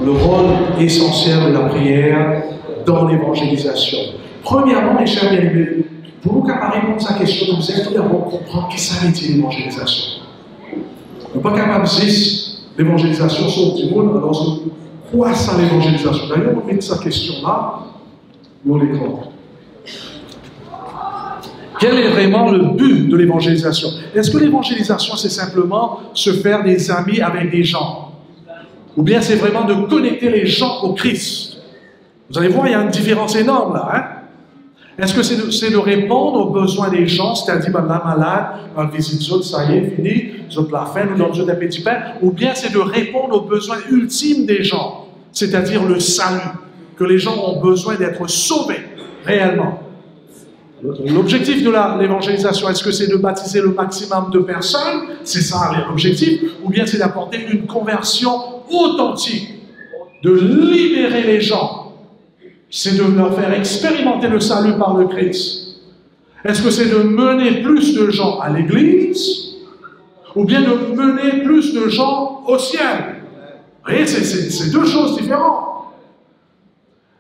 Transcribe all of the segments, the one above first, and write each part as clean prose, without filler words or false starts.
le rôle essentiel de la prière dans l'évangélisation. Premièrement, mes chers bien-aimés, pour nous capables de répondre à cette question, nous devons tout d'abord comprendre ce que ça veut dire l'évangélisation. Nous ne sommes pas capables de dire l'évangélisation sur le monde, alors quoi ça l'évangélisation? D'ailleurs, on met cette question-là dans l'écran. Quel est vraiment le but de l'évangélisation? Est-ce que l'évangélisation, c'est simplement se faire des amis avec des gens? Ou bien c'est vraiment de connecter les gens au Christ? Vous allez voir, il y a une différence énorme là. Hein? Est-ce que c'est de répondre aux besoins des gens, c'est-à-dire, ben, la malade, on visite autres, ça y est, fini, autres la faim, nous donnons un petit pain, ou bien c'est de répondre aux besoins ultimes des gens, c'est-à-dire le salut, que les gens ont besoin d'être sauvés réellement. L'objectif de l'évangélisation, est-ce que c'est de baptiser le maximum de personnes? C'est ça l'objectif. Ou bien c'est d'apporter une conversion authentique, de libérer les gens. C'est de leur faire expérimenter le salut par le Christ. Est-ce que c'est de mener plus de gens à l'église? Ou bien de mener plus de gens au ciel? Vous voyez, c'est deux choses différentes.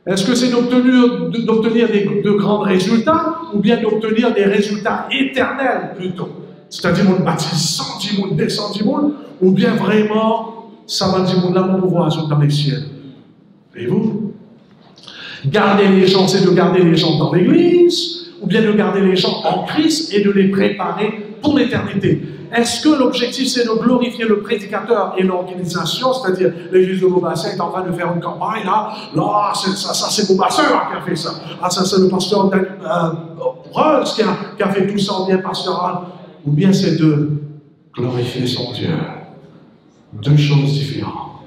Est-ce que c'est d'obtenir de grands résultats ou bien d'obtenir des résultats éternels plutôt? C'est-à-dire, on baptise 110 000, 210 000, ou bien vraiment, ça va dire, là, mon pouvoir dans les ciels. Voyez-vous? Garder les gens, c'est de garder les gens dans l'église, ou bien de garder les gens en Christ et de les préparer pour l'éternité. Est-ce que l'objectif, c'est de glorifier le prédicateur et l'organisation, c'est-à-dire l'église de Beaubassin est en train de faire une campagne, là ça c'est Beaubassin qui a fait ça. Ah, ça c'est le pasteur Rose qui a fait tout ça en bien pastoral. Ou bien c'est de glorifier son Dieu. Deux choses différentes.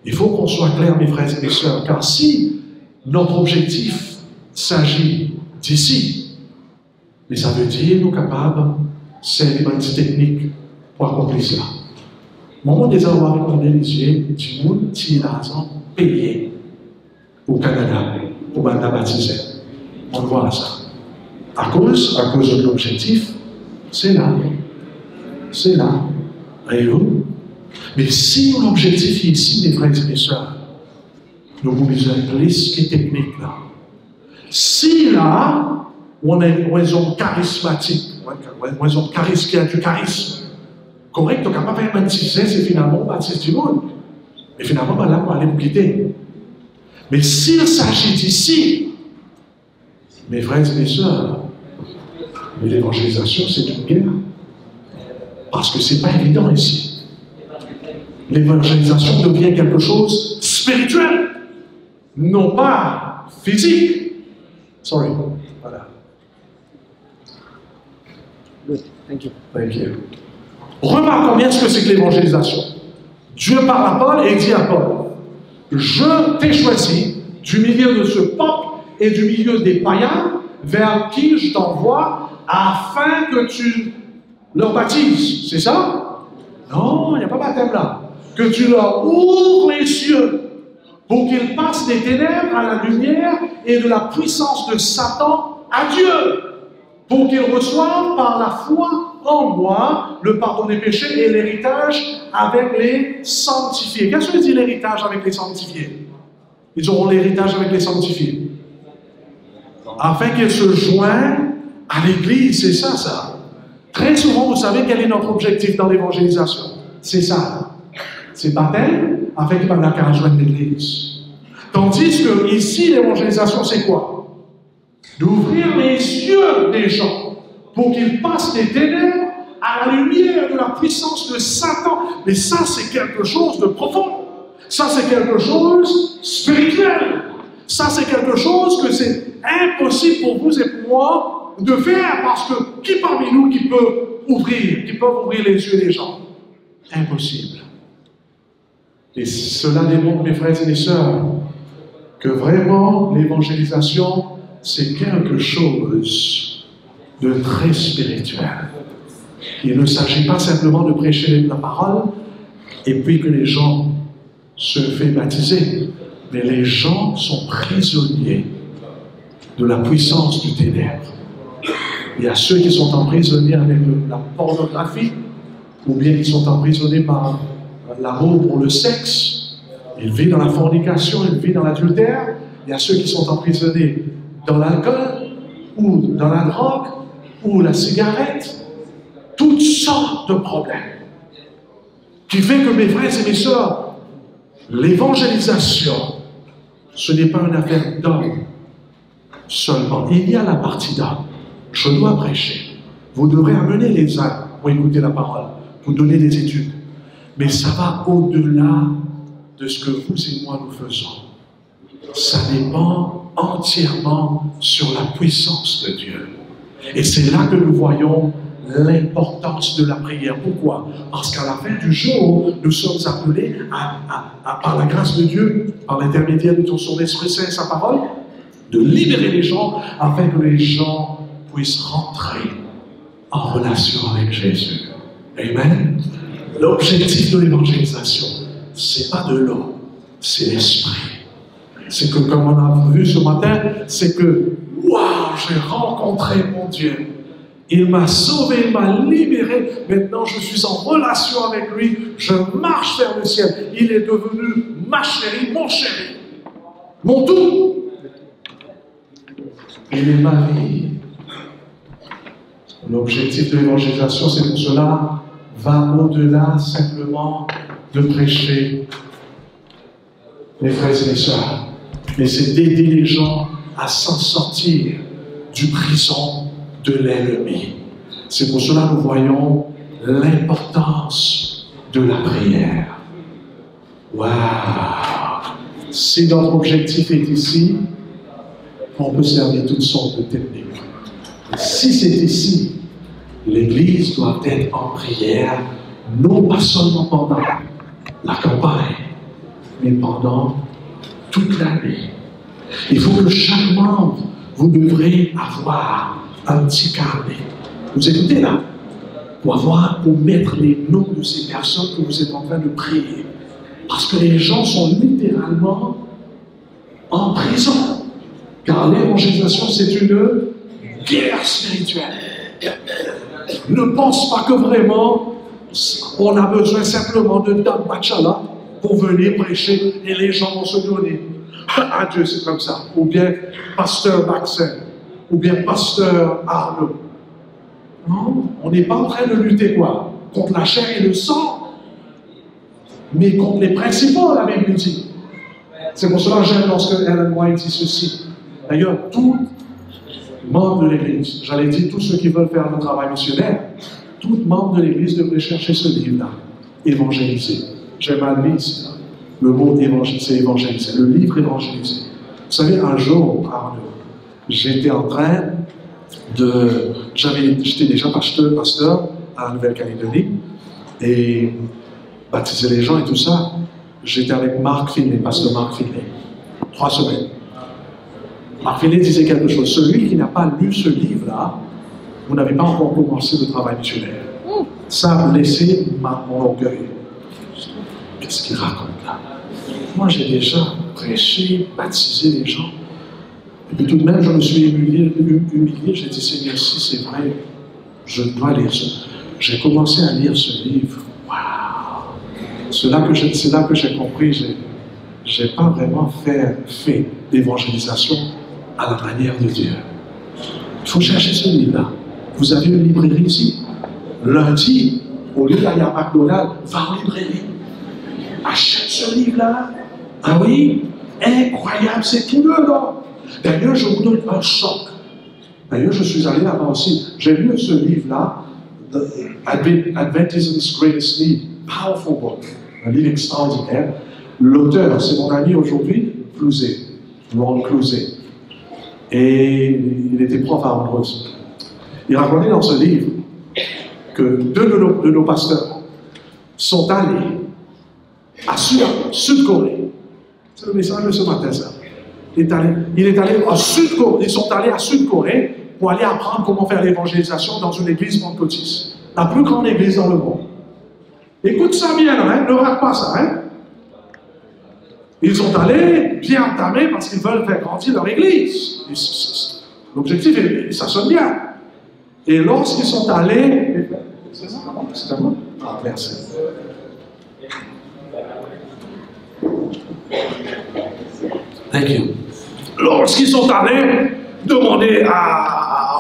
Il faut qu'on soit clair, mes frères et mes sœurs, car si notre objectif s'agit d'ici, mais ça veut dire nous capables, c'est des bonnes techniques pour accomplir cela. Moment des avoir répondu les yeux, du monde qui est l'argent payé au Canada pour baptiser. On voit ça. À cause de l'objectif, c'est là. C'est là. Voyez-vous? Mais si l'objectif est ici, mes frères et mes sœurs, nous vous besoin plus que technique là. Si là, on est un charismatique, on est un charisme qui a du charisme, correct, donc on ne peut pas baptiser, c'est finalement baptiser du monde. Mais finalement, ben là, on va aller vous quitter. Mais s'il s'agit d'ici, mes frères et mes sœurs, l'évangélisation, c'est une guerre. Parce que ce n'est pas évident ici. L'évangélisation devient quelque chose de spirituel, non pas physique. Sorry. Voilà. Good. Thank you. Thank you. Remarquons bien ce que c'est que l'évangélisation. Dieu parle à Paul et dit à Paul, je t'ai choisi du milieu de ce peuple et du milieu des païens vers qui je t'envoie afin que tu leur baptises. C'est ça? Non, il n'y a pas de baptême là. Que tu leur ouvres les cieux pour qu'ils passent des ténèbres à la lumière et de la puissance de Satan à Dieu, pour qu'ils reçoivent par la foi en moi le pardon des péchés et l'héritage avec les sanctifiés. Qu'est-ce que dit l'héritage avec les sanctifiés? Ils auront l'héritage avec les sanctifiés. Afin qu'ils se joignent à l'Église, c'est ça, ça. Très souvent, vous savez quel est notre objectif dans l'évangélisation? C'est ça. C'est baptême afin qu'ils puissent la rejoindre l'Église. Tandis que ici, l'évangélisation, c'est quoi? D'ouvrir les yeux des gens pour qu'ils passent des ténèbres à la lumière de la puissance de Satan. Mais ça, c'est quelque chose de profond. Ça, c'est quelque chose de spirituel. Ça, c'est quelque chose que c'est impossible pour vous et pour moi de faire parce que qui parmi nous qui peut ouvrir les yeux des gens? Impossible. Et cela démontre, mes frères et mes sœurs, que vraiment l'évangélisation, c'est quelque chose de très spirituel. Il ne s'agit pas simplement de prêcher la parole et puis que les gens se font baptiser, mais les gens sont prisonniers de la puissance du ténèbre. Il y a ceux qui sont emprisonnés avec la pornographie, ou bien qui sont emprisonnés par l'amour pour le sexe. Il vit dans la fornication, il vit dans l'adultère. Il y a ceux qui sont emprisonnés dans l'alcool, ou dans la drogue, ou la cigarette. Toutes sortes de problèmes. Qui fait que mes frères et mes sœurs, l'évangélisation, ce n'est pas une affaire d'homme seulement. Il y a la partie d'homme. Je dois prêcher. Vous devrez amener les uns pour écouter la parole, pour donner des études. Mais ça va au-delà de ce que vous et moi nous faisons. Ça dépend entièrement sur la puissance de Dieu. Et c'est là que nous voyons l'importance de la prière. Pourquoi? Parce qu'à la fin du jour, nous sommes appelés par la grâce de Dieu, par l'intermédiaire de son Esprit Saint et sa parole, de libérer les gens afin que les gens puissent rentrer en relation avec Jésus. Amen. L'objectif de l'évangélisation, c'est pas de l'eau, c'est l'esprit. C'est que, comme on a vu ce matin, c'est que, waouh, j'ai rencontré mon Dieu. Il m'a sauvé, il m'a libéré. Maintenant, je suis en relation avec lui. Je marche vers le ciel. Il est devenu ma chérie, mon tout. Il est ma vie. L'objectif de l'évangélisation, c'est pour cela, va au-delà simplement de prêcher les frères et les sœurs. Mais c'est d'aider les gens à s'en sortir du prison de l'ennemi. C'est pour cela que nous voyons l'importance de la prière. Waouh! Si notre objectif est ici, on peut servir toutes sortes de techniques. Si c'est ici, l'Église doit être en prière, non pas seulement pendant la campagne, mais pendant toute l'année. Il faut que chaque membre, vous devrez avoir un petit carnet. Vous écoutez là? Pour mettre les noms de ces personnes que vous êtes en train de prier. Parce que les gens sont littéralement en prison. Car l'évangélisation, c'est une guerre spirituelle. Ne pense pas que vraiment, on a besoin simplement de Dame Bachala pour venir prêcher et les gens vont se donner. Ah Dieu, c'est comme ça. Ou bien pasteur Maxime, ou bien pasteur Arnaud. Non, on n'est pas en train de lutter quoi? Contre la chair et le sang, mais contre les principaux, la Bible dit. C'est pour cela que j'aime lorsque Ellen White dit ceci. D'ailleurs, tout membre de l'Église, j'allais dire tous ceux qui veulent faire le travail missionnaire, tout membre de l'Église devrait chercher ce livre-là, évangéliser. J'ai mal mis ici, là. Le mot c'est évangéliser, le livre évangéliser. Vous savez, un jour, j'étais en train de... J'étais déjà pasteur à la Nouvelle-Calédonie et baptiser les gens et tout ça. J'étais avec Marc Finlay, pasteur Marc Finlay, 3 semaines. Marc Finlay disait quelque chose. Celui qui n'a pas lu ce livre-là, vous n'avez pas encore commencé le travail missionnaire. Ça a blessé mon orgueil. Qu'est-ce qu'il raconte là? Moi, j'ai déjà prêché, baptisé les gens. Et puis tout de même, je me suis humilié. J'ai dit, Seigneur, si c'est vrai, je dois lire ça. J'ai commencé à lire ce livre. Waouh! C'est là que j'ai compris, je n'ai pas vraiment fait d'évangélisation à la manière de Dieu. Il faut chercher ce livre-là. Vous avez une librairie ici. Lundi, au lieu d'aller à McDonald's, va en librairie. Achète ce livre-là. Ah oui? Incroyable, c'est tout dedans. D'ailleurs, je vous donne un choc. D'ailleurs, je suis allé là-bas aussi. J'ai lu ce livre-là, Adventism's Greatest Need, Powerful Book, un livre extraordinaire. L'auteur, c'est mon ami aujourd'hui, Clouzet, Ron Clouzet. Et il était prof à Andrews. Il racontait dans ce livre que deux de nos pasteurs sont allés à Sud-Corée. C'est le message de ce matin, ça. Il est allé à Sud-Corée. Ils sont allés à Sud-Corée pour aller apprendre comment faire l'évangélisation dans une église pentecôtiste. La plus grande église dans le monde. Écoute ça bien, hein? Ne rate pas ça, hein? Ils sont allés bien entamés parce qu'ils veulent faire grandir leur église. L'objectif, ça sonne bien. Et lorsqu'ils sont allés... C'est à moi? Ah, merci. Thank you. Lorsqu'ils sont allés demander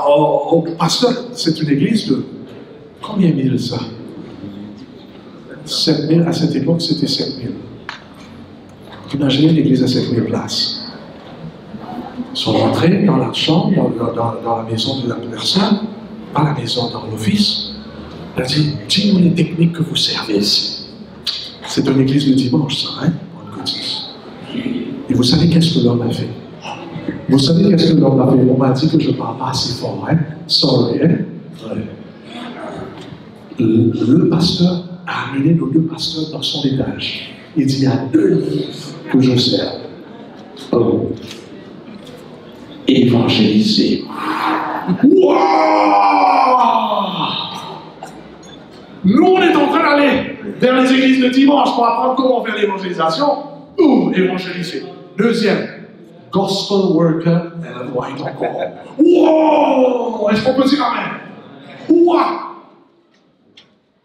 au pasteur, c'est une église de combien mille ça? 7000, à cette époque c'était 7000. Imaginez une église à 7000 places. Ils sont rentrés dans la chambre, dans la maison de la personne, pas la maison, dans l'office. Il a dit, dis-nous les techniques que vous servez ici. C'est une église de dimanche, ça, hein, on le dit. Et vous savez qu'est-ce que l'homme a fait? Vous savez qu'est-ce que l'homme a fait? On m'a dit que je ne parle pas assez fort, hein? Sorry, hein? Ouais. Le pasteur a amené nos deux pasteurs dans son étage. Il dit, il y a 2 livres que je sers. Oh. Évangéliser. Wow! Nous, on est en train d'aller vers les églises de dimanche pour apprendre comment faire l'évangélisation. Boum, évangéliser. Deuxième, gospel worker and white encore. Wow! Est-ce qu'on peut dire amen? Wow!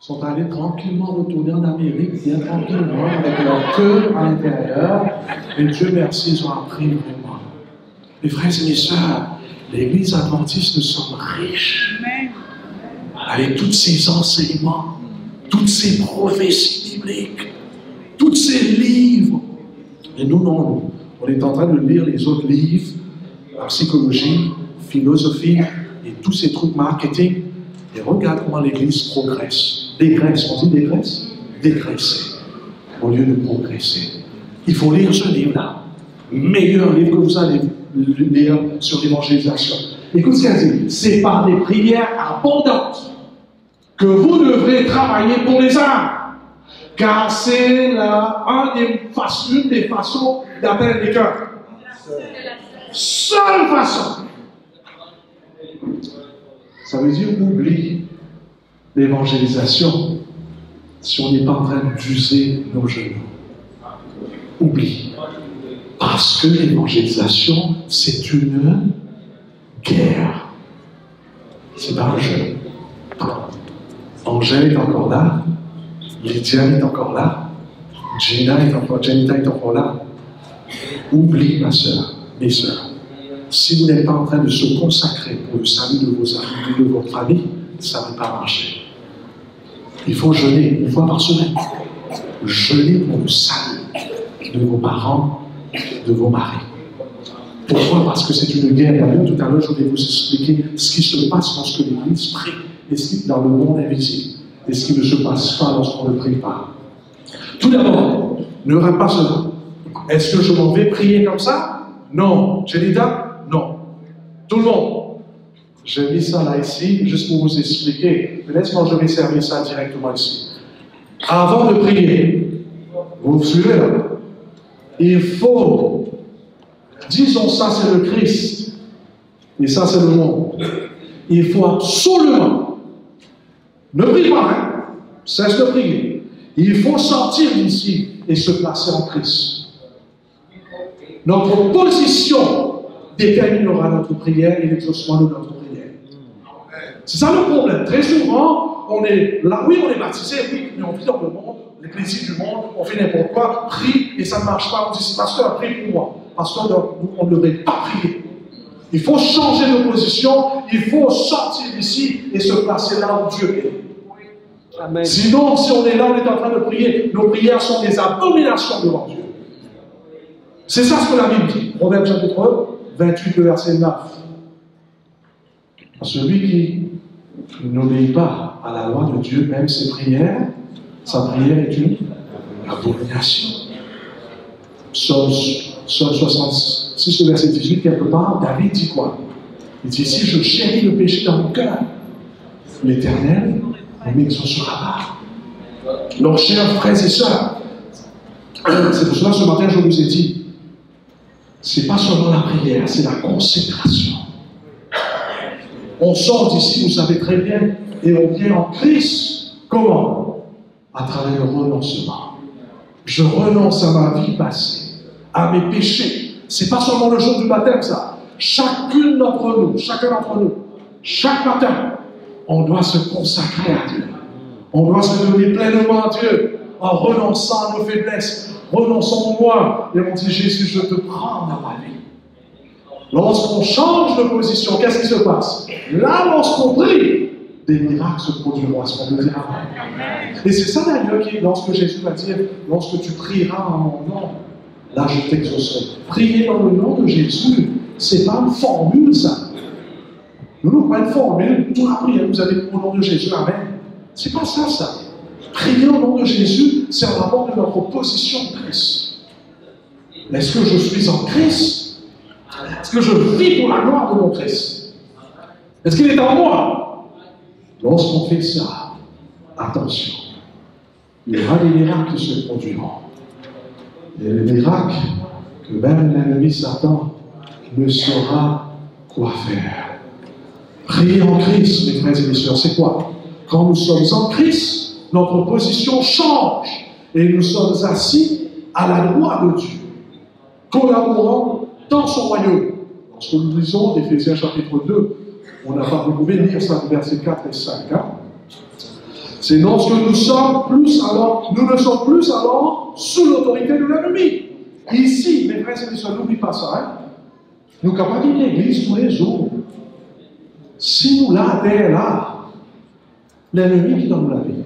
Ils sont allés tranquillement retourner en Amérique, bien tranquillement, avec leur cœur à l'intérieur. Et Dieu merci, ils ont appris vraiment. Mes frères et mes sœurs, l'Église adventiste, nous sommes riches. Avec tous ces enseignements, toutes ces prophéties bibliques, tous ces livres. Et nous, non, on est en train de lire les autres livres, la psychologie, philosophie, et tous ces trucs marketing. Et regarde comment l'Église progresse. Dégraisse, on dit dégraisse? Dégraisser, au lieu de progresser. Il faut lire ce livre-là. Meilleur livre que vous allez lire sur l'évangélisation. Écoute ce qu'elle dit. C'est par des prières abondantes que vous devrez travailler pour les âmes. Car c'est une des façons d'atteindre les cœurs. Seule façon. Ça veut dire oublie l'évangélisation si on n'est pas en train d'user nos genoux. Oublie. Parce que l'évangélisation, c'est une guerre. C'est pas un jeu. Angèle est encore là. Lydia est encore là. Jenita est encore là. Oublie, ma soeur, mes soeurs. Si vous n'êtes pas en train de se consacrer pour le salut de vos amis, de votre famille, ça ne va pas marcher. Il faut jeûner 1 fois par semaine. Jeûner pour le salut de vos parents, de vos maris. Pourquoi? Parce que c'est une guerre. Tout à l'heure, je vais vous expliquer ce qui se passe lorsque l'Église prie, et ce qui dans le monde invisible, et ce qui ne se passe pas lorsqu'on ne prie pas. Tout d'abord, ne rate pas cela. Est-ce que je m'en vais prier comme ça? Non. Jenita? Non. Tout le monde. J'ai mis ça là ici, juste pour vous expliquer. Mais laisse-moi, je vais servir ça directement ici. Avant de prier, vous suivez là? Il faut, disons ça c'est le Christ, et ça c'est le monde. Il faut absolument, ne prie pas, hein? Cesse de prier. Il faut sortir d'ici et se placer en Christ. Notre position déterminera notre prière et l'exaucement de notre prière. C'est ça le problème. Très souvent, on est là, oui, on est baptisé, oui, mais on vit dans le monde, les plaisirs du monde, on fait n'importe quoi, prie et ça ne marche pas. On dit, pasteur, prie pour moi. Pasteur, on ne devrait pas prier. Il faut changer de position, il faut sortir d'ici et se placer là où Dieu est. Amen. Sinon, si on est là, on est en train de prier, nos prières sont des abominations devant Dieu. C'est ça ce que la Bible dit. Proverbe chapitre 28, verset 9. Celui qui n'obéit pas à la loi de Dieu, même ses prières, sa prière est une abomination. Psaume 66, verset 18, quelque part, David dit quoi? Il dit, si je chéris le péché dans mon cœur, l'Éternel ne m'exaucera pas. Donc, chers frères et sœurs, c'est pour cela ce matin je vous ai dit, c'est pas seulement la prière, c'est la consécration. On sort d'ici, vous savez très bien, et on vient en Christ. Comment? À travers le renoncement. Je renonce à ma vie passée, à mes péchés. C'est pas seulement le jour du baptême, ça. Chacun d'entre nous, chaque matin, on doit se consacrer à Dieu. On doit se donner pleinement à Dieu en renonçant à nos faiblesses. Renonçons-moi. Et on dit, Jésus, je te prends dans ma vie. Lorsqu'on change de position, qu'est-ce qui se passe? Là, lorsqu'on prie, des miracles se produiront. Est-ce qu'on peut dire amen? Et c'est ça d'ailleurs lorsque Jésus va dire, lorsque tu prieras en mon nom, là je t'exaucerai. Prier dans le nom de Jésus, c'est pas une formule ça. Nous, pas une formule, toute la prière, vous allez au nom de Jésus, amen. C'est pas ça, ça. Prier au nom de Jésus, c'est un rapport de notre position en Christ. Est-ce que je suis en Christ? Est-ce que je vis pour la gloire de mon Christ? Est-ce qu'il est en moi? Lorsqu'on fait ça, attention, il y aura des miracles qui se produiront. Et les miracles que même l'ennemi Satan ne saura quoi faire. Prier en Christ, mes frères et mes sœurs, c'est quoi? Quand nous sommes en Christ, notre position change et nous sommes assis à la droite de Dieu, collaborant dans son royaume. Lorsque nous lisons Éphésiens chapitre 2, vous pouvez lire ça, versets 4 et 5. Hein? C'est lorsque nous ne sommes plus alors sous l'autorité de l'ennemi. Ici, mes frères et mes sœurs, n'oubliez pas ça. Hein? Nous sommes capables de l'église tous les jours. Si nous là, terre là, l'ennemi qui donne la vie.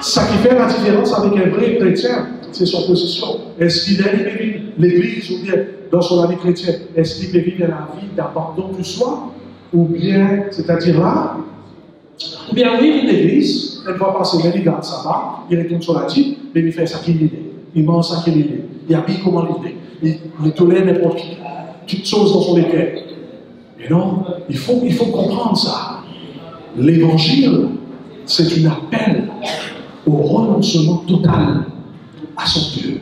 Ça qui fait la différence avec un vrai chrétien, c'est son position. Est-ce qu'il aime l'église ou bien dans son vie chrétienne? Est-ce qu'il peut vivre la vie d'abandon du soi? Ou bien, c'est-à-dire là, ou bien oui, l'église, elle va passer, mais il garde sa barre, il retourne sur la Bible, mais il fait ça qu'il est. Il mange ça qu'il est. Il habille comment il est. Il tolère n'importe qui. Toutes choses dans son équerre. Mais non, il faut comprendre ça. L'évangile, c'est un appel au renoncement total à son Dieu.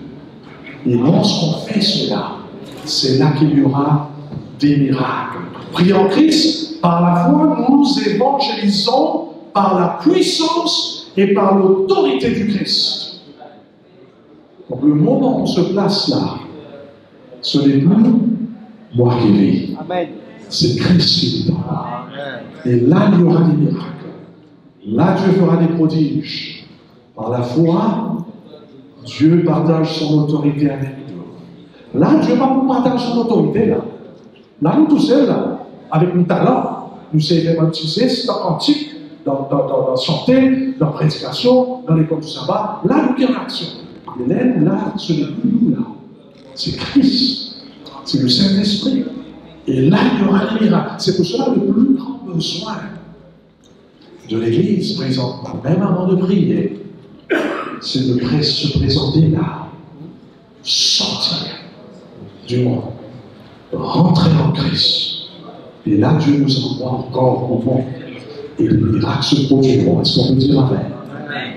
Et lorsqu'on fait cela, c'est là qu'il y aura des miracles. Prier en Christ, par la foi, nous évangélisons par la puissance et par l'autorité du Christ. Donc le moment où on se place là, ce n'est plus moi qui vis. C'est Christ qui vit. Et là, il y aura des miracles. Là, Dieu fera des prodiges. Par la foi, Dieu partage son autorité avec nous. Là, Dieu va nous partager son autorité, là. Là, nous tous seuls, là, avec nos talents, nous savons utiliser dans cantique, dans chanter, dans prédication, dans l'école du sabbat. Là, nous sommes en action. Mais là, ce n'est plus nous, là. C'est Christ. C'est le Saint-Esprit. Et là, il y aura des miracles. C'est pour cela le plus grand besoin de l'Église présentement, même avant de prier, c'est de se présenter là, sortir du monde, rentrer en Christ. Et là, Dieu nous envoie encore au monde. Et les miracles se produiront. Est-ce qu'on peut dire amen?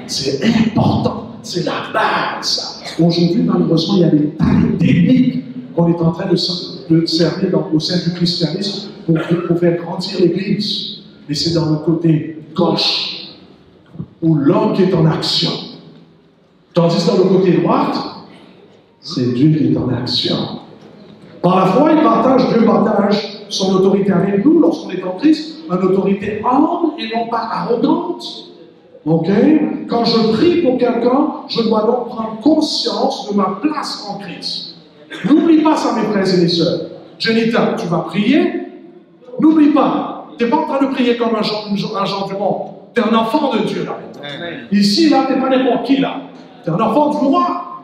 C'est important. C'est la base. Aujourd'hui, malheureusement, il y a des tas de techniques qu'on est en train de servir au sein du christianisme pour faire grandir l'Église. Mais c'est dans le côté gauche, où l'homme qui est en action. Tandis que dans le côté droit, c'est Dieu qui est en action. Par la foi, Dieu partage son autorité avec nous lorsqu'on est en Christ, une autorité humble et non pas arrogante. Ok? Quand je prie pour quelqu'un, je dois donc prendre conscience de ma place en Christ. N'oublie pas ça, mes frères et mes sœurs. Jenita, tu vas prier. N'oublie pas, tu n'es pas en train de prier comme un genre du monde. Tu es un enfant de Dieu, là. Ici, là, tu n'es pas n'importe qui, là. Tu es un enfant du roi.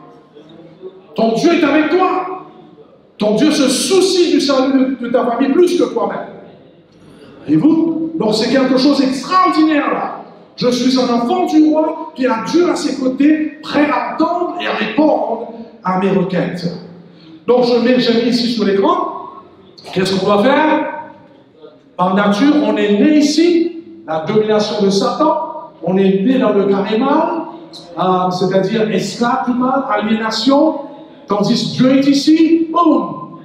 Ton Dieu est avec toi. Ton Dieu se soucie du salut de ta famille plus que toi-même. Voyez-vous? Donc, c'est quelque chose d'extraordinaire, là. Je suis un enfant du roi qui a Dieu à ses côtés, prêt à entendre et à répondre à mes requêtes. Donc, j'ai mis ici sur l'écran. Qu'est-ce qu'on doit faire? Par nature, on est né ici, la domination de Satan. On est né dans le carré mal, c'est-à-dire esclave du mal, aliénation. Tandis que Dieu est ici, boum!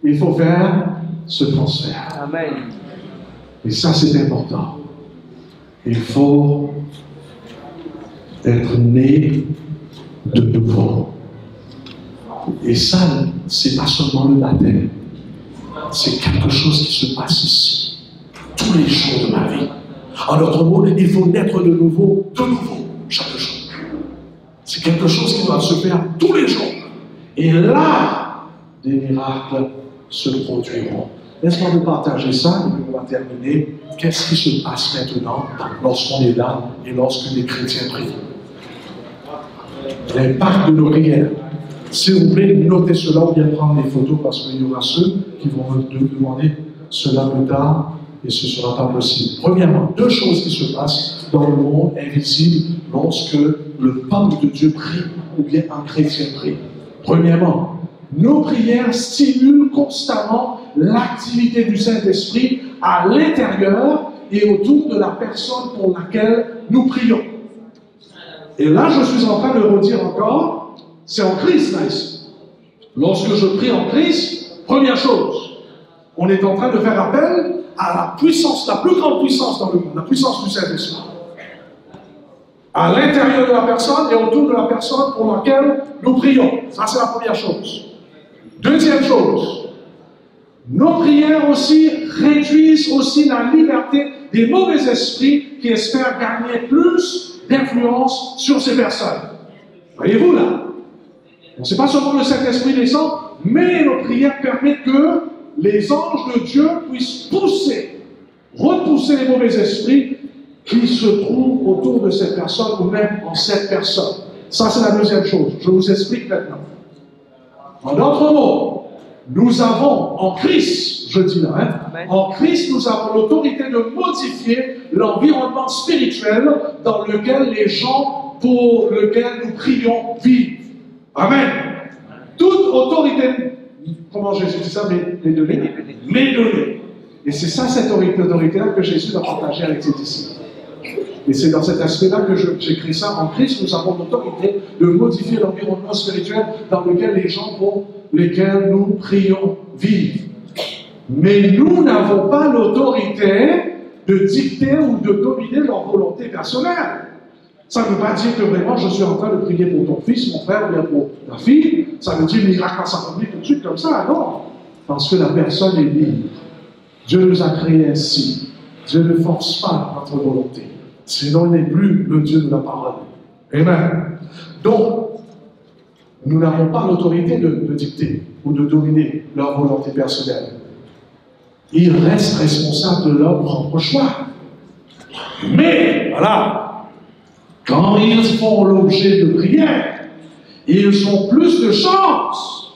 Il faut faire ce transfert. Amen. Et ça, c'est important. Il faut être né de nouveau. Et ça, c'est pas seulement le baptême. C'est quelque chose qui se passe ici, tous les jours de ma vie. En d'autres mots, il faut naître de nouveau, chaque jour. C'est quelque chose qui doit se faire tous les jours. Et là, des miracles se produiront. Laisse-moi vous partager ça, et puis on va terminer. Qu'est-ce qui se passe maintenant lorsqu'on est là et lorsque les chrétiens prient? L'impact de nos prières. S'il vous plaît, notez cela ou bien prendre des photos parce qu'il y aura ceux qui vont me demander cela plus tard et ce ne sera pas possible. Premièrement, deux choses qui se passent dans le monde invisible lorsque le peuple de Dieu prie ou bien un chrétien prie. Premièrement, nos prières stimulent constamment l'activité du Saint-Esprit à l'intérieur et autour de la personne pour laquelle nous prions. Et là, je suis en train de redire encore, c'est en Christ, là, ici. Lorsque je prie en Christ, première chose, on est en train de faire appel à la puissance, la plus grande puissance dans le monde, la puissance du Saint-Esprit. À l'intérieur de la personne et autour de la personne pour laquelle nous prions. Ça, c'est la première chose. Deuxième chose, nos prières aussi réduisent aussi la liberté des mauvais esprits qui espèrent gagner plus d'influence sur ces personnes. Voyez-vous là? Ce n'est pas seulement le Saint-Esprit descend, mais nos prières permettent que les anges de Dieu puissent repousser les mauvais esprits qui se trouvent autour de cette personne ou même en cette personne. Ça, c'est la deuxième chose. Je vous explique maintenant. En d'autres mots, nous avons en Christ, je dis là, en Christ, nous avons l'autorité de modifier l'environnement spirituel dans lequel les gens pour lesquels nous prions vivent. Amen. Toute autorité, comment Jésus dit ça, m'est donnée. Et c'est ça, cette autorité-là que Jésus a partagée avec ses disciples. Et c'est dans cet aspect-là que j'écris ça. En Christ, nous avons l'autorité de modifier l'environnement spirituel dans lequel les gens pour lesquels nous prions vivent. Mais nous n'avons pas l'autorité de dicter ou de dominer leur volonté personnelle. Ça ne veut pas dire que vraiment je suis en train de prier pour ton fils, mon frère, ou bien pour ta fille. Ça veut dire miracle s'accomplit tout de suite comme ça. Non. Parce que la personne est libre. Dieu nous a créés ainsi. Dieu ne force pas notre volonté. Sinon, il n'est plus le Dieu de la parole. Amen. Donc, nous n'avons pas l'autorité de dicter ou de dominer leur volonté personnelle. Ils restent responsables de leur propre choix. Mais, voilà, quand ils font l'objet de prière, ils ont plus de chances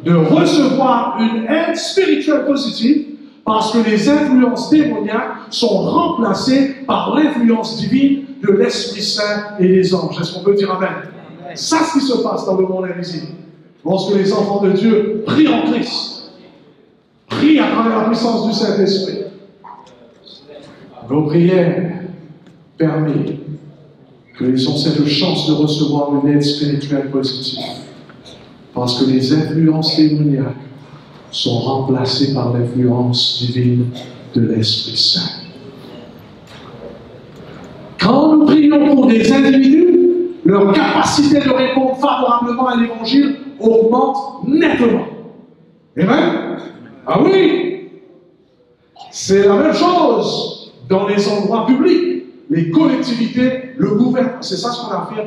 de recevoir une aide spirituelle positive parce que les influences démoniaques sont remplacées par l'influence divine de l'Esprit Saint et des anges. Est-ce qu'on peut dire Amen? Ça, c'est ce qui se passe dans le monde invisible. Lorsque les enfants de Dieu prient en Christ, prient à travers la puissance du Saint-Esprit, nos prières permettent qu'ils ont cette chance de recevoir une aide spirituelle positive. Parce que les influences démoniaques sont remplacées par l'influence divine de l'Esprit Saint. Quand nous prions pour des individus, leur capacité de répondre favorablement à l'Évangile augmente nettement. Amen? Ah oui! C'est la même chose dans les endroits publics, les collectivités, le gouvernement. C'est ça ce qu'on a fait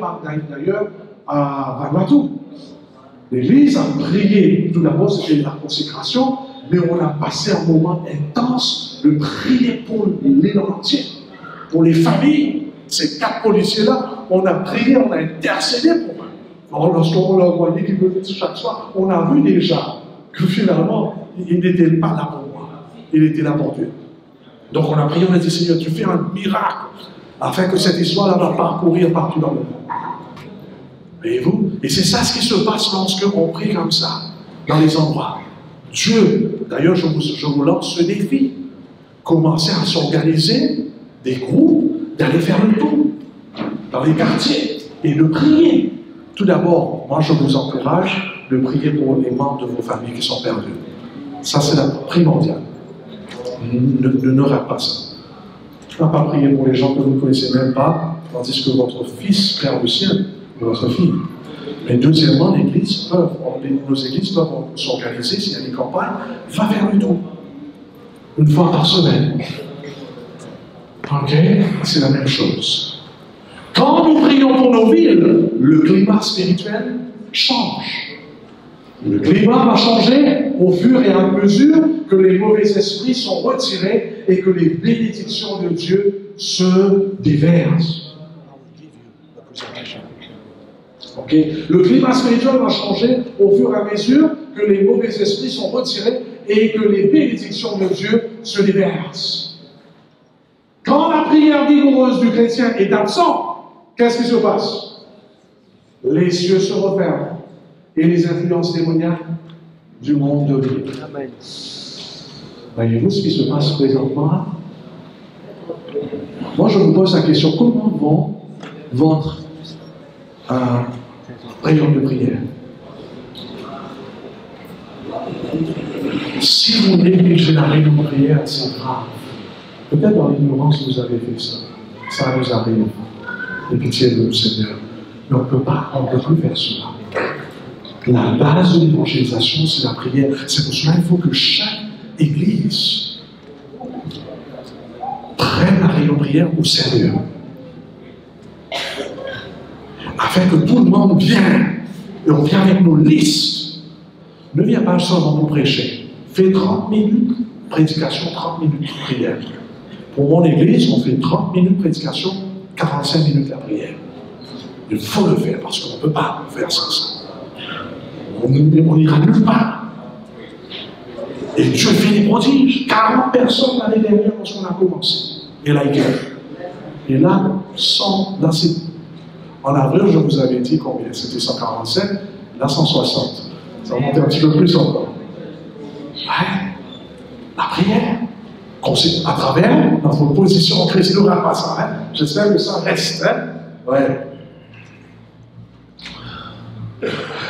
d'ailleurs à Vanuatu. L'Église a prié, tout d'abord c'était la consécration, mais on a passé un moment intense de prier pour l'île entière, pour les familles. Ces 4 policiers-là, on a prié, on a intercédé pour eux. Alors, lorsqu'on leur voyait qu'ils venaient chaque soir, on a vu déjà que finalement, ils n'étaient pas là pour moi. Il était là pour Dieu. Donc on a prié, on a dit, Seigneur, tu fais un miracle afin que cette histoire-là va parcourir partout dans le monde. Voyez-vous? Et c'est ça ce qui se passe lorsqu'on prie comme ça, dans les endroits. Dieu, d'ailleurs, je vous lance ce défi. Commencez à s'organiser des groupes, d'aller faire le tour dans les quartiers et de prier. Tout d'abord, moi je vous encourage de prier pour les membres de vos familles qui sont perdus. Ça, c'est la primordiale. Ne rate pas ça. Tu ne vas pas prier pour les gens que vous ne connaissez même pas, tandis que votre fils perd le sien, ou votre fille. Mais deuxièmement, nos églises peuvent s'organiser, s'il y a des campagnes, va vers le tour. Une fois par semaine. Ok? C'est la même chose. Quand nous prions pour nos villes, le climat spirituel change. Le climat va changer au fur et à mesure que les mauvais esprits sont retirés et que les bénédictions de Dieu se déversent. Ok? Le climat spirituel va changer au fur et à mesure que les mauvais esprits sont retirés et que les bénédictions de Dieu se déversent. Quand la prière vigoureuse du chrétien est absente, qu'est-ce qui se passe? Les cieux se referment et les influences démoniaques du monde dominent. Amen. Voyez-vous ce qui se passe présentement? Moi, je vous pose la question, comment vont votre rayon de prière? Si vous négligez la réunion de prière, c'est grave. Peut-être dans l'ignorance, vous avez fait ça. Ça nous arrive. Et pitié de nous, Seigneur. Mais on ne peut plus faire cela. La base de l'évangélisation, c'est la prière. C'est pour cela qu'il faut que chaque église prenne la réunion de prière au sérieux. Afin que tout le monde vienne. Et on vient avec nos listes. Ne viens pas seulement pour prêcher. Fais 30 minutes prédication, 30 minutes de prière. Pour mon église, on fait 30 minutes de prédication, 45 minutes la prière. Il faut le faire parce qu'on ne peut pas faire sans ça. On n'ira nulle part. Et Dieu fait des prodiges. 40 personnes l'année dernière lorsqu'on a commencé. Et là, en avril, je vous avais dit combien? C'était 147, là 160. Ça va monter un petit peu plus encore. Ouais. La prière. À travers notre position en Christ, il n'y aura pas ça. Hein? J'espère que ça reste. Hein? Ouais.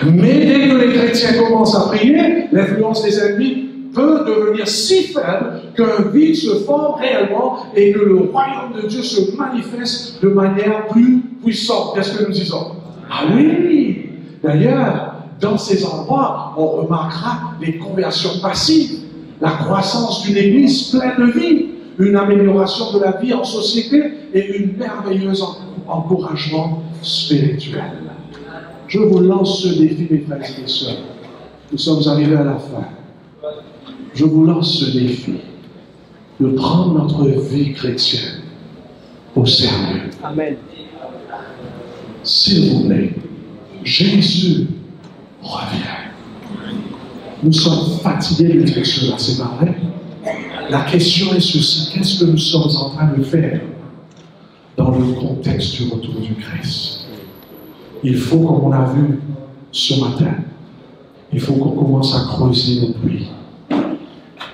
Mais dès que les chrétiens commencent à prier, l'influence des ennemis peut devenir si faible qu'un vide se forme réellement et que le royaume de Dieu se manifeste de manière plus puissante. Qu'est-ce que nous disons? Ah oui! D'ailleurs, dans ces endroits, on remarquera les conversions passives, la croissance d'une église pleine de vie, une amélioration de la vie en société et une merveilleuse encouragement spirituel. Je vous lance ce défi, mes frères et mes sœurs. Nous sommes arrivés à la fin. Je vous lance ce défi de prendre notre vie chrétienne au sérieux. Amen. S'il vous plaît, Jésus revient. Nous sommes fatigués de dire cela, c'est pas vrai? La question est ceci, qu'est-ce que nous sommes en train de faire dans le contexte du retour du Christ? Il faut, comme on a vu ce matin, il faut qu'on commence à creuser nos puits.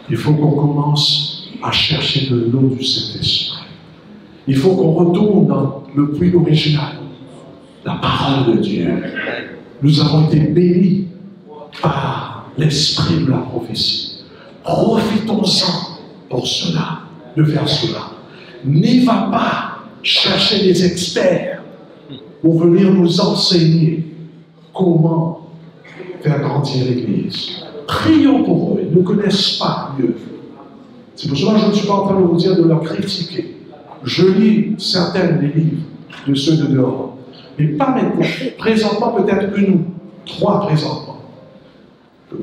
Il faut qu'on commence à chercher de l'eau du Saint-Esprit. Il faut qu'on retourne dans le puits original, la parole de Dieu. Nous avons été bénis par l'esprit de la prophétie. Profitons-en pour cela, de faire cela. N'y va pas chercher des experts pour venir nous enseigner comment faire grandir l'Église. Prions pour eux, ils ne connaissent pas mieux. C'est pour cela que je ne suis pas en train de vous dire de leur critiquer. Je lis certains des livres de ceux de dehors, mais pas maintenant. Présentement, peut-être une ou trois présentement.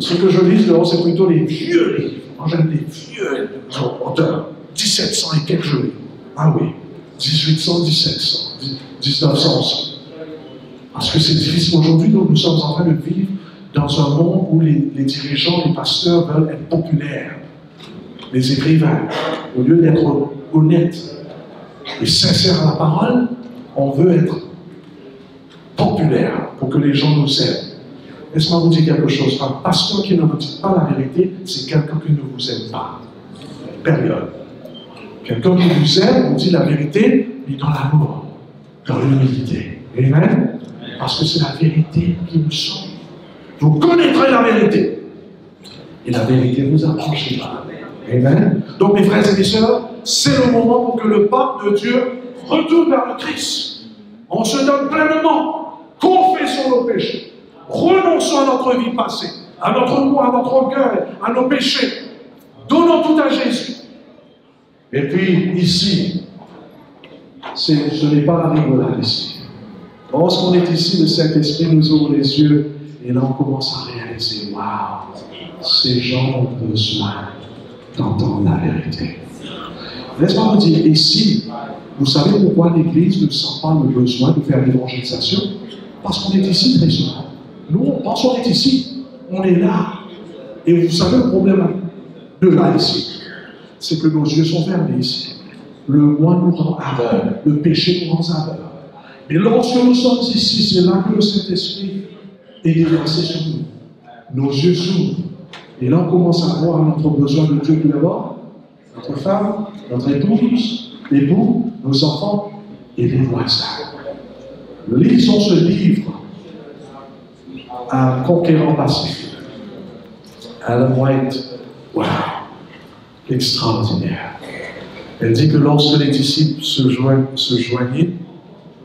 Ce que je lis dehors, c'est plutôt les vieux livres. Moi, j'aime les vieux auteurs. 1700 et quelques je lis. Ah oui, 1800, 1700, 1900. Parce que c'est difficile aujourd'hui, donc nous sommes en train de vivre dans un monde où les dirigeants, les pasteurs veulent être populaires. Les écrivains, au lieu d'être honnêtes et sincères à la parole, on veut être populaire pour que les gens nous aiment. Laisse-moi vous dire quelque chose. Un pasteur qui ne vous dit pas la vérité, c'est quelqu'un qui ne vous aime pas. Période. Quelqu'un qui vous aime vous dit la vérité, mais dans l'amour, dans l'humilité. Amen. Parce que c'est la vérité qui nous sauve. Vous connaîtrez la vérité. Et la vérité vous affranchira. Amen. Donc, mes frères et mes sœurs, c'est le moment pour que le peuple de Dieu retourne vers le Christ. On se donne pleinement. Confessons nos péchés. Renonçons à notre vie passée, à notre moi, à notre orgueil, à nos péchés. Donnons tout à Jésus. Et puis, ici, ce n'est pas la rigolade ici. Lorsqu'on est ici, le Saint-Esprit nous ouvre les yeux et là on commence à réaliser, waouh, ces gens ont besoin d'entendre la vérité. Laisse-moi vous dire, ici, vous savez pourquoi l'Église ne sent pas le besoin de faire l'évangélisation? Parce qu'on est ici très souvent. Nous, on pense qu'on est ici, on est là. Et vous savez le problème de là ici, c'est que nos yeux sont fermés ici. Le moi nous rend aveugles, le péché nous rend aveugles. Mais lorsque nous sommes ici, c'est là que le Saint-Esprit est déversé sur nous. Nos yeux s'ouvrent. Et là, on commence à voir notre besoin de Dieu tout d'abord, notre femme, notre épouse, l'époux, nos enfants et les voisins. Lisons ce livre, Un conquérant pacifique. Ellen White, wow, extraordinaire. Elle dit que lorsque les disciples se joignaient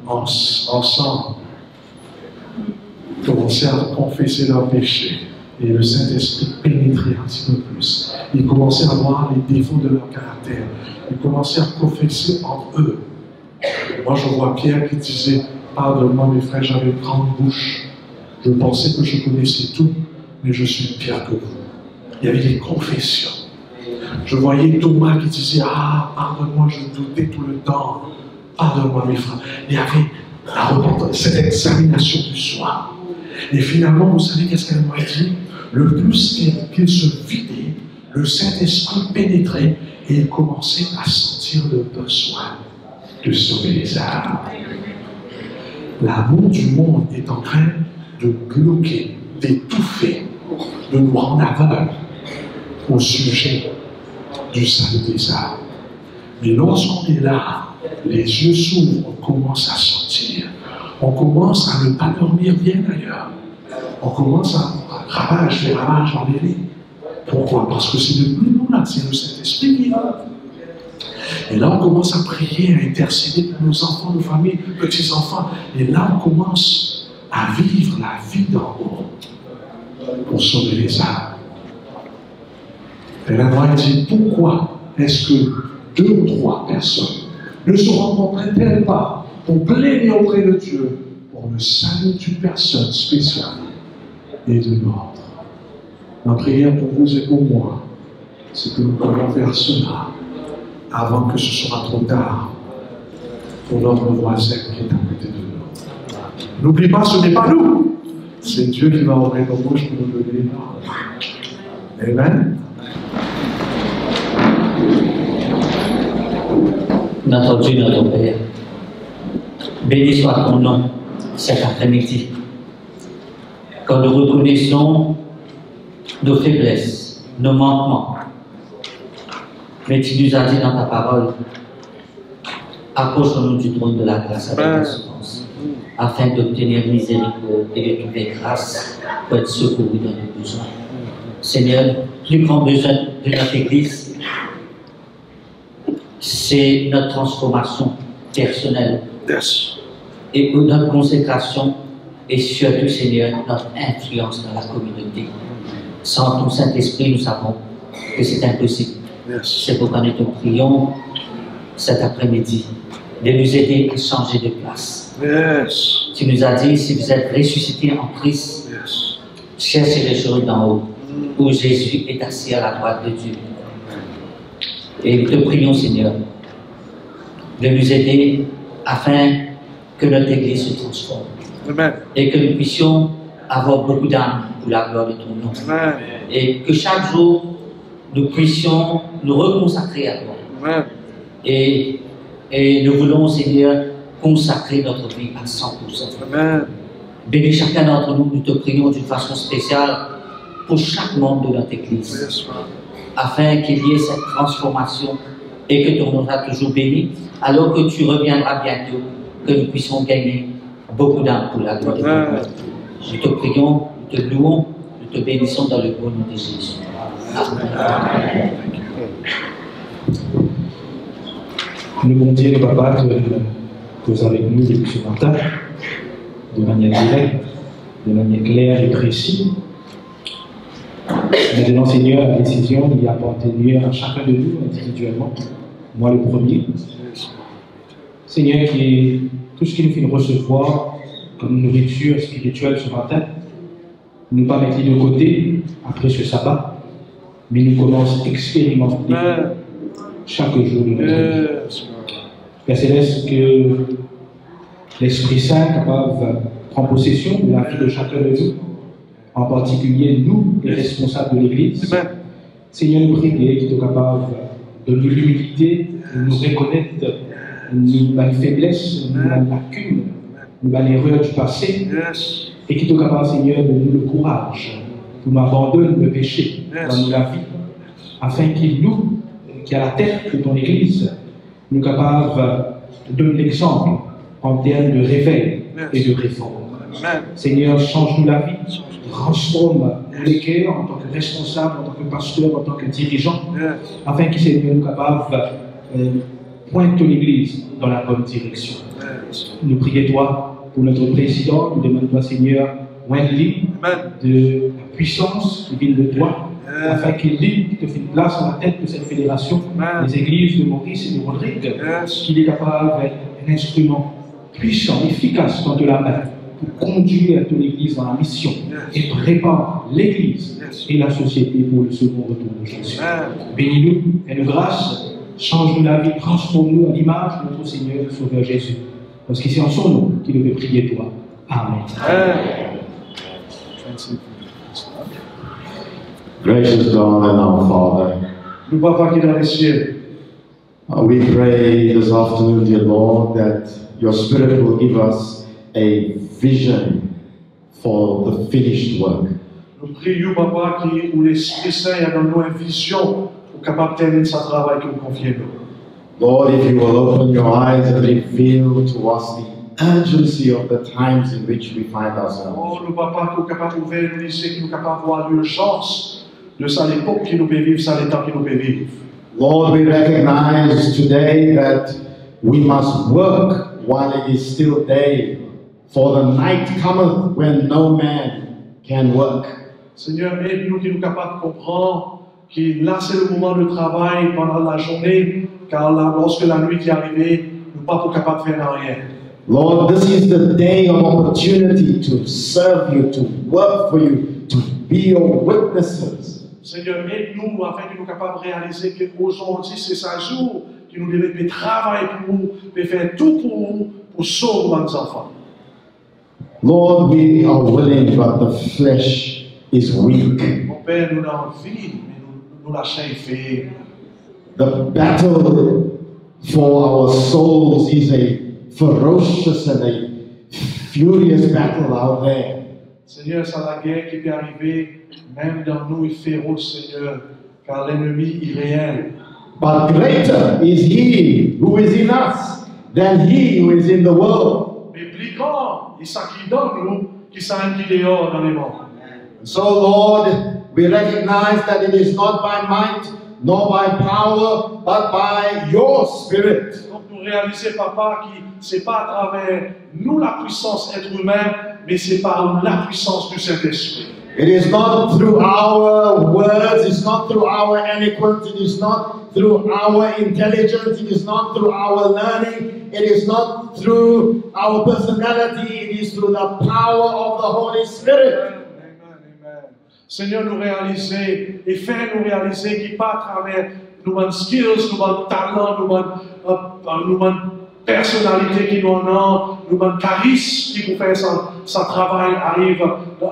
ensemble, commençaient à confesser leurs péchés, et le Saint-Esprit pénétrait un petit peu plus. Ils commençaient à voir les défauts de leur caractère. Ils commençaient à confesser entre eux. Moi, je vois Pierre qui disait, pardonne-moi mes frères, j'avais une grande bouche. Je pensais que je connaissais tout, mais je suis pire que vous. Il y avait des confessions. Je voyais Thomas qui disait, ah, pardonne-moi, je doutais tout le temps. Pardonne-moi mes frères. Il y avait la repentance, cette examination du soi. Et finalement, vous savez qu'est-ce qu'elle m'a dit? Le plus qu'il se vidait, le Saint-Esprit pénétrait et il commençait à sentir le besoin de sauver les âmes. L'amour du monde est en train de bloquer, d'étouffer, de nous rendre aveugles au sujet du salut des âmes. Mais lorsqu'on est là, les yeux s'ouvrent, on commence à sentir. On commence à ne pas dormir bien d'ailleurs. On commence à faire ravages dans les lits. Pourquoi? Parce que c'est ne plus nous là, c'est le Saint-Esprit qui est là. Et là, on commence à prier, à intercéder pour nos enfants, nos familles, petits-enfants. Et là, on commence à vivre la vie d'en haut pour sauver les âmes. Et la loi dit, pourquoi est-ce que 2 ou 3 personnes ne se rencontreraient-elles pas pour plaider auprès de Dieu pour le salut d'une personne spéciale et de l'autre? Ma prière pour vous et pour moi, c'est que nous pouvons faire cela avant que ce soit trop tard pour notre voisin qui est à côté de nous. N'oublie pas, ce n'est pas nous, c'est Dieu qui va ouvrir nos bouches pour nous donner les paroles. Amen. Notre Dieu, notre Père, béni soit ton nom cet après-midi. Quand nous reconnaissons nos faiblesses, nos manquements, mais tu nous as dit dans ta parole, approchons-nous du trône de la grâce avec assurance, afin d'obtenir miséricorde et de trouver grâce pour être secouru dans nos besoins. Seigneur, le plus grand besoin de notre Église, c'est notre transformation personnelle et notre consécration et surtout, Seigneur, notre influence dans la communauté. Sans ton Saint-Esprit, nous savons que c'est impossible. C'est pourquoi nous te prions cet après-midi de nous aider à changer de place. Tu nous as dit, si vous êtes ressuscités en Christ, cherchez les choses d'en haut, où Jésus est assis à la droite de Dieu. Et nous te prions, Seigneur, de nous aider afin que notre Église se transforme. Amen. Et que nous puissions avoir beaucoup d'âmes pour la gloire de ton nom. Amen. Et que chaque jour, nous puissions nous reconsacrer à toi. Amen. Et nous voulons, Seigneur, consacrer notre vie à 100%. Amen. Bénis chacun d'entre nous, nous te prions d'une façon spéciale pour chaque membre de notre Église. Yes, afin qu'il y ait cette transformation et que ton nom soit toujours béni, alors que tu reviendras bientôt, que nous puissions gagner beaucoup d'âmes pour la gloire de ton nom. Nous te prions, nous te louons, nous te bénissons dans le beau nom de Jésus. Amen. Nous voulons dire, le papa, que vous avec nous depuis ce matin, de manière directe, de manière claire et précise. Maintenant, Seigneur, la décision d'y appartenir à chacun de nous individuellement, moi le premier, Seigneur, tout ce qui nous fait recevoir comme nourriture spirituelle ce matin, nous pas mettre de côté après ce sabbat, mais nous commençons à expérimenter chaque jour de notre vie. Père Céleste, que l'Esprit Saint capable de prendre possession de la vie de chacun de nous, en particulier nous, les responsables de l'Église. Seigneur, nous prions qu'il soit capable de nous l'humilité, de nous reconnaître nos faiblesses, nos lacunes, nos erreurs du passé, et qu'il soit capable, Seigneur, de nous le courage pour nous abandonner le péché dans nos vie, afin qu'il nous, qui à la tête de ton Église, nous capables de donner l'exemple en termes de réveil et de réforme. Seigneur, change-nous la vie, transforme les cœurs en tant que responsable, en tant que pasteur, en tant que dirigeant, afin qu'il Seigneur nous capable de pointer l'Église dans la bonne direction. Nous prions toi pour notre président, nous demandons toi Seigneur, Wendy, de la puissance qui vient de toi, afin qu'il te fait une place à la tête de cette fédération, des églises de Maurice et de Rodrigue, qu'il est capable d'être un instrument puissant, efficace dans de la main, pour conduire ton Église dans la mission et préparer l'Église et la société pour le second retour de Jésus. Bénis-nous, fais-nous grâce, change-nous la vie, transforme-nous à l'image de notre Seigneur et Sauveur Jésus. Parce que c'est en son nom qu'il veut prier toi. Amen. Gracious God and our Father, Nous, Papa qui est dans les cieux, we pray this afternoon, dear Lord, that your Spirit will give us a vision for the finished work. nous prions, Papa, où l'Esprit Saint a dans nous une vision pour capable de terminer ce travail que vous confiez nous. Lord, if you will open your eyes and reveal to us the urgency of the times in which we find ourselves. Oh, nous, Papa, qui est capable d'ouvrir nous lycée, qui est capable de voir l'urgence de ça l'époque qui nous peut vivre, ça l'état qui nous peut vivre. Lord, we recognize today that we must work while it is still day, for the night cometh when no man can work. Seigneur, aide-nous qui nous capables de comprendre que là c'est le moment de travail pendant la journée, car là, lorsque la nuit est arrivée, nous ne sommes pas capables de faire rien. Lord, this is the day of opportunity to serve you, to work for you, to be your witnesses. Seigneur, aide-nous afin que nous soyons capables de réaliser qu'aujourd'hui c'est ce jour que nous devons travailler pour vous, de faire tout pour vous, pour sauver nos enfants. Lord, we are willing, but the flesh is weak. Mon Père, nous avons envie, mais nous la chair est faible. The battle for our souls is a ferocious and a furious battle out there. Seigneur, c'est la guerre qui peut arriver, même dans nous, il est féroce, Seigneur, car l'ennemi est réel. But greater is he who is in us than he who is in the world. Mais plus grand, il s'en qui dans nous, qui s'en qui dehors dans les mondes. So, Lord, we recognize that it is not by might nor by power, but by your Spirit. Donc, nous réalisons, Papa, que ce n'est pas à travers nous la puissance être humain, mais c'est par la puissance du Saint-Esprit. It is not through our words, it's not through our eloquence, it is not through our intelligence, it is not through our learning, it is not through our personality, it is through the power of the Holy Spirit. Amen. Seigneur, nous réaliser et faire nous réaliser qu'il pas à travers nos skills, nos talents, nos personnalité qui nous en nos charisme qui nous fait son travail arrive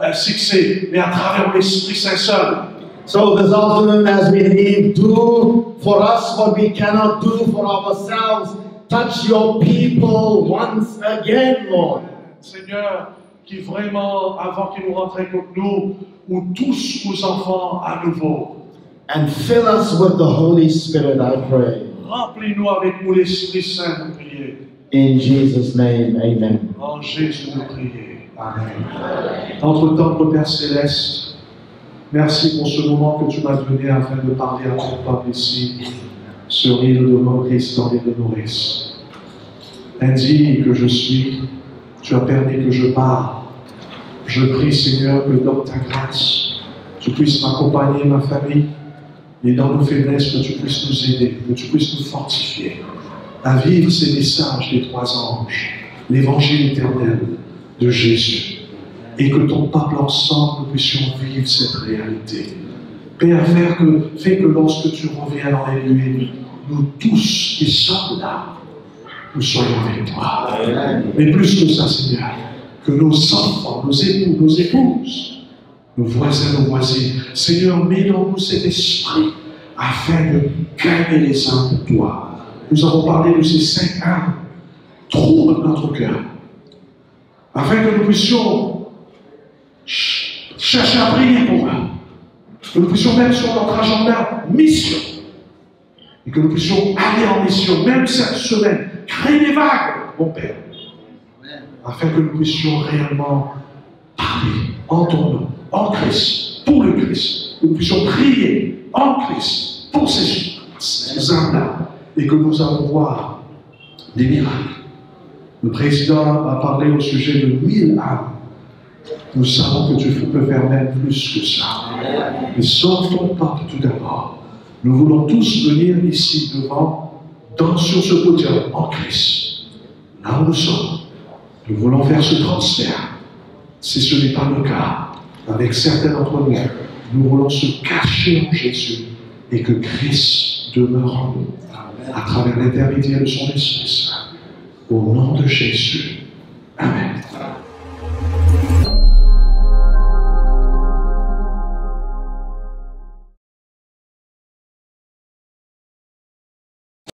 à succès, mais à travers l'Esprit Saint seul. So this afternoon, as we leave, do for us what we cannot do for ourselves. Touch your people once again, Lord. Seigneur, qui vraiment, avant qu'ils nous rentrent contre nous, ou tous nos enfants à nouveau. And fill us with the Holy Spirit, I pray. Remplis-nous avec nous l'Esprit Saint, nous prier. In Jesus' name, amen. En Jésus, nous prier. Amen. Entre-temps, notre Père Céleste, merci pour ce moment que tu m'as donné afin de parler à ton peuple ici, sur l'île de Maurice, dans l'île de Maurice. Indigne que je suis, tu as permis que je parle. Je prie, Seigneur, que dans ta grâce, tu puisses m'accompagner, ma famille, et dans nos faiblesses, que tu puisses nous aider, que tu puisses nous fortifier. à vivre ces messages des 3 anges, l'évangile éternel de Jésus, et que ton peuple ensemble, nous puissions vivre cette réalité. Père, fais que lorsque tu reviens dans les nuées, nous tous qui sommes là, nous soyons avec toi. Mais plus que ça, Seigneur, que nos enfants, nos époux, nos épouses, nos voisins, nos voisines, Seigneur, mets dans nous cet esprit afin de gagner les âmes pour toi. Nous avons parlé de ces 5 âmes. Trouve notre cœur, afin que nous puissions chercher à prier pour eux, que nous puissions mettre sur notre agenda mission, et que nous puissions aller en mission, même cette semaine, créer des vagues, mon Père, afin que nous puissions réellement parler en ton nom, en Christ, pour le Christ, que nous puissions prier en Christ, pour ces âmes-là, et que nous allons voir des miracles. Le président a parlé au sujet de 1000 âmes. Nous savons que tu peux faire même plus que ça. Mais sauve ton peuple tout d'abord. Nous voulons tous venir ici devant, sur ce podium, en Christ. Là où nous sommes, nous voulons faire ce transfert. Si ce n'est pas le cas, avec certains d'entre nous, nous voulons se cacher en Jésus et que Christ demeure en nous, à travers l'intermédiaire de son Esprit Saint. Au nom de Jésus. Amen.